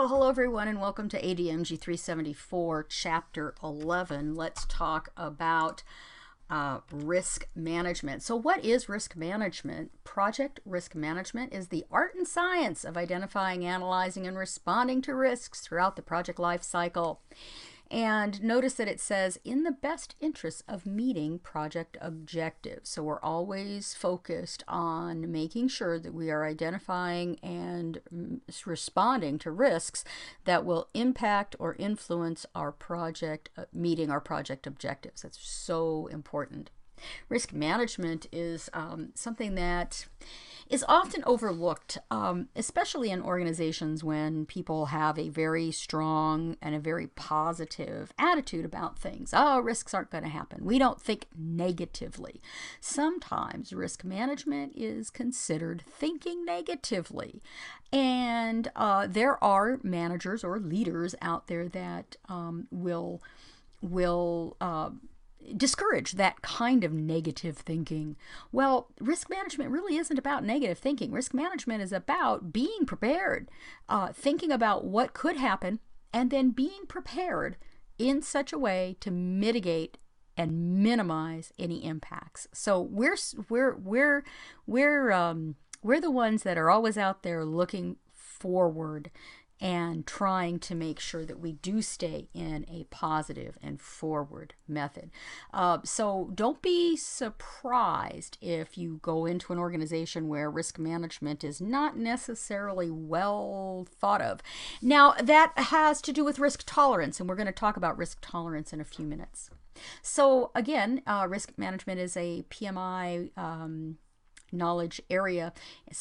Well, hello everyone and welcome to ADMG 374, Chapter 11. Let's talk about risk management. So what is risk management? Project risk management is the art and science of identifying, analyzing, and responding to risks throughout the project life cycle. And notice that it says in the best interest of meeting project objectives. So we're always focused on making sure that we are identifying and responding to risks that will impact or influence our project, meeting our project objectives. That's so important. Risk management is something that is often overlooked, especially in organizations when people have a very strong and a very positive attitude about things. Oh, risks aren't going to happen. We don't think negatively. Sometimes risk management is considered thinking negatively. And there are managers or leaders out there that will discourage that kind of negative thinking. Well, risk management really isn't about negative thinking. Risk management is about being prepared, thinking about what could happen, and then being prepared in such a way to mitigate and minimize any impacts. So we're the ones that are always out there looking forward and trying to make sure that we do stay in a positive and forward method. So don't be surprised if you go into an organization where risk management is not necessarily well thought of. Now, that has to do with risk tolerance, and we're going to talk about risk tolerance in a few minutes. So again, risk management is a PMI knowledge area,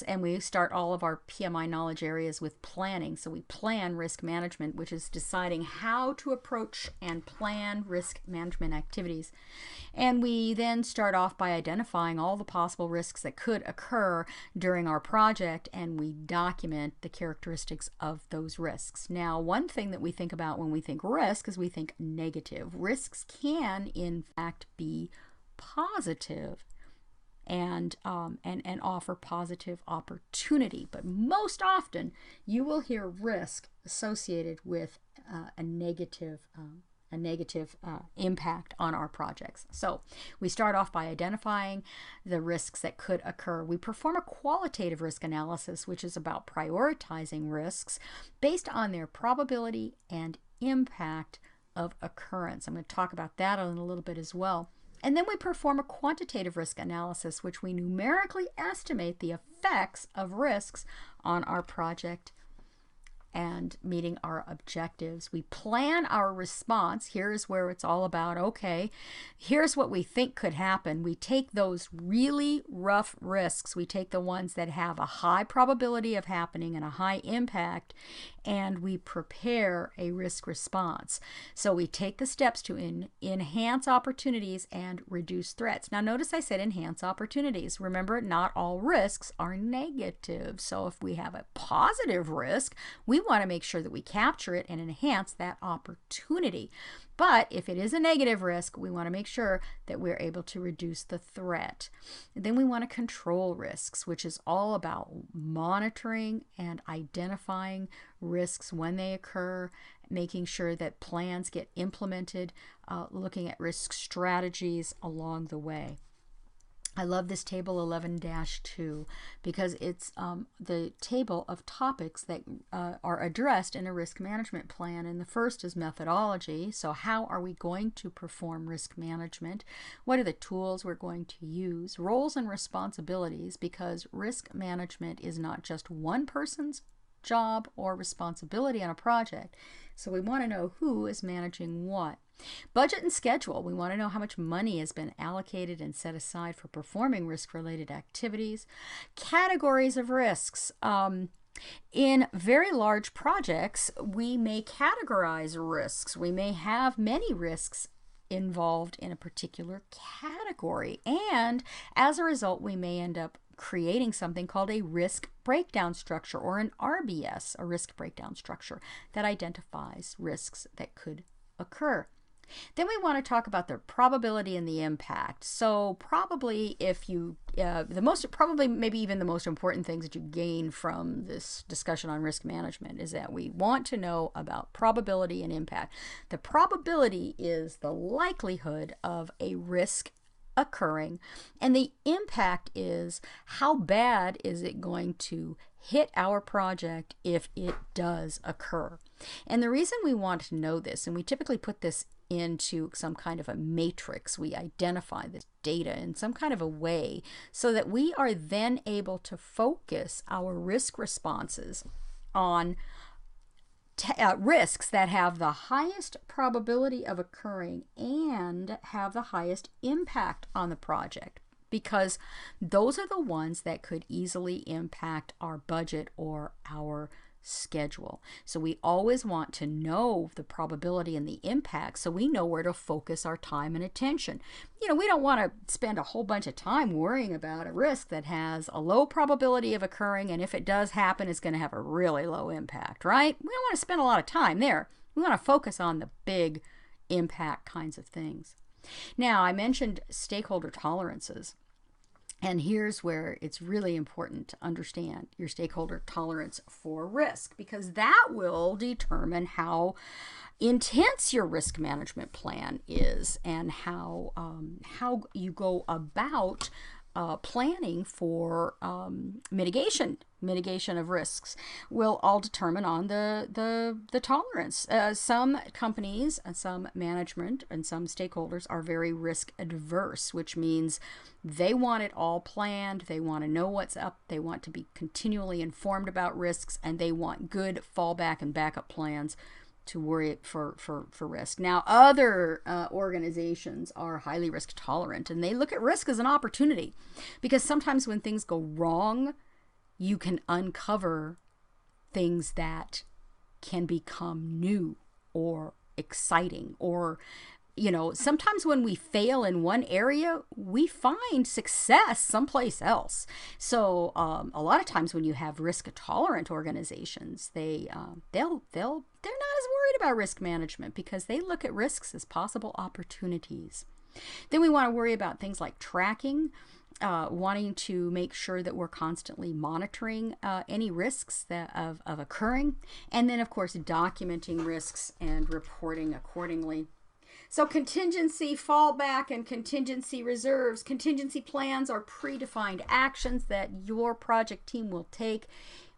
and we start all of our PMI knowledge areas with planning. So we plan risk management, which is deciding how to approach and plan risk management activities. And we then start off by identifying all the possible risks that could occur during our project, and we document the characteristics of those risks. Now, one thing that we think about when we think risk is we think negative. Risks can, in fact, be positive and offer positive opportunity. But most often you will hear risk associated with a negative impact on our projects. So we start off by identifying the risks that could occur. We perform a qualitative risk analysis, which is about prioritizing risks based on their probability and impact of occurrence. I'm going to talk about that in a little bit as well. And then we perform a quantitative risk analysis, which we numerically estimate the effects of risks on our project and meeting our objectives. We plan our response. Here's where it's all about, okay, here's what we think could happen. We take those really rough risks. We take the ones that have a high probability of happening and a high impact, and we prepare a risk response. So we take the steps to enhance opportunities and reduce threats. Now notice I said enhance opportunities. Remember, not all risks are negative. So if we have a positive risk, we want to make sure that we capture it and enhance that opportunity. But if it is a negative risk, we want to make sure that we're able to reduce the threat. And then we want to control risks, which is all about monitoring and identifying risks when they occur, making sure that plans get implemented, looking at risk strategies along the way. I love this table 11-2 because it's the table of topics that are addressed in a risk management plan. And the first is methodology. So how are we going to perform risk management? What are the tools we're going to use? Roles and responsibilities, because risk management is not just one person's job or responsibility on a project. So we want to know who is managing what. Budget and schedule. We want to know how much money has been allocated and set aside for performing risk-related activities. Categories of risks. In very large projects, we may categorize risks. We may have many risks involved in a particular category, and as a result, we may end up creating something called a risk breakdown structure, or an RBS, a risk breakdown structure that identifies risks that could occur. Then we want to talk about the probability and the impact. So probably if you, probably maybe even the most important things that you gain from this discussion on risk management is that we want to know about probability and impact. The probability is the likelihood of a risk occurring, and the impact is how bad is it going to hit our project if it does occur. And the reason we want to know this, and we typically put this into some kind of a matrix, we identify this data in some kind of a way so that we are then able to focus our risk responses on risks that have the highest probability of occurring and have the highest impact on the project, because those are the ones that could easily impact our budget or our schedule. So we always want to know the probability and the impact so we know where to focus our time and attention. You know, we don't want to spend a whole bunch of time worrying about a risk that has a low probability of occurring, and if it does happen, it's going to have a really low impact, right? We don't want to spend a lot of time there. We want to focus on the big impact kinds of things. Now, I mentioned stakeholder tolerances. And here's where it's really important to understand your stakeholder tolerance for risk, because that will determine how intense your risk management plan is and how you go about planning for mitigation of risks will all determine on the tolerance. Some companies and some management and some stakeholders are very risk adverse, which means they want it all planned, they want to know what's up, they want to be continually informed about risks, and they want good fallback and backup plans to worry for risk. Now, other organizations are highly risk tolerant, and they look at risk as an opportunity, because sometimes when things go wrong, you can uncover things that can become new or exciting, or sometimes when we fail in one area, we find success someplace else. So a lot of times when you have risk tolerant organizations, they're not as worried about risk management because they look at risks as possible opportunities. Then we want to worry about things like tracking, wanting to make sure that we're constantly monitoring any risks of occurring, and then of course documenting risks and reporting accordingly. So contingency, fallback, and contingency reserves. Contingency plans are predefined actions that your project team will take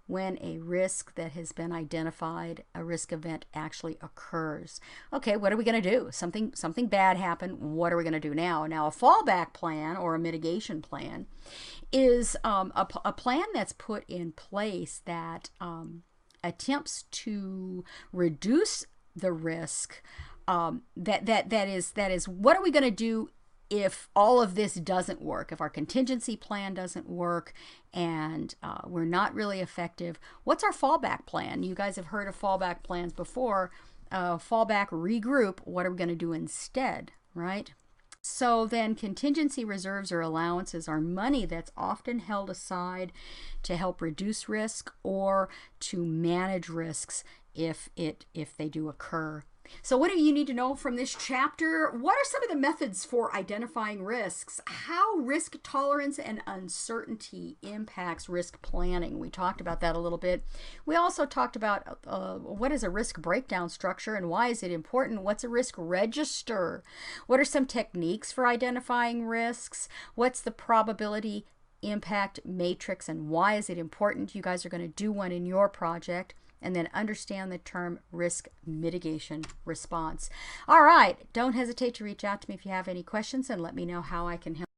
when a risk that has been identified, a risk event, actually occurs. Okay, what are we going to do? Something bad happened. What are we going to do now? Now, a fallback plan or a mitigation plan is a plan that's put in place that attempts to reduce the risk. That is what are we going to do if all of this doesn't work, if our contingency plan doesn't work and we're not really effective? What's our fallback plan? You guys have heard of fallback plans before. Fallback, regroup. What are we going to do instead, right? So then contingency reserves or allowances are money that's often held aside to help reduce risk or to manage risks if they do occur. So what do you need to know from this chapter? What are some of the methods for identifying risks? How risk tolerance and uncertainty impacts risk planning. We talked about that a little bit. We also talked about what is a risk breakdown structure and why is it important? What's a risk register? What are some techniques for identifying risks? What's the probability impact matrix and why is it important? You guys are going to do one in your project. And then understand the term risk mitigation response. All right, don't hesitate to reach out to me if you have any questions and let me know how I can help.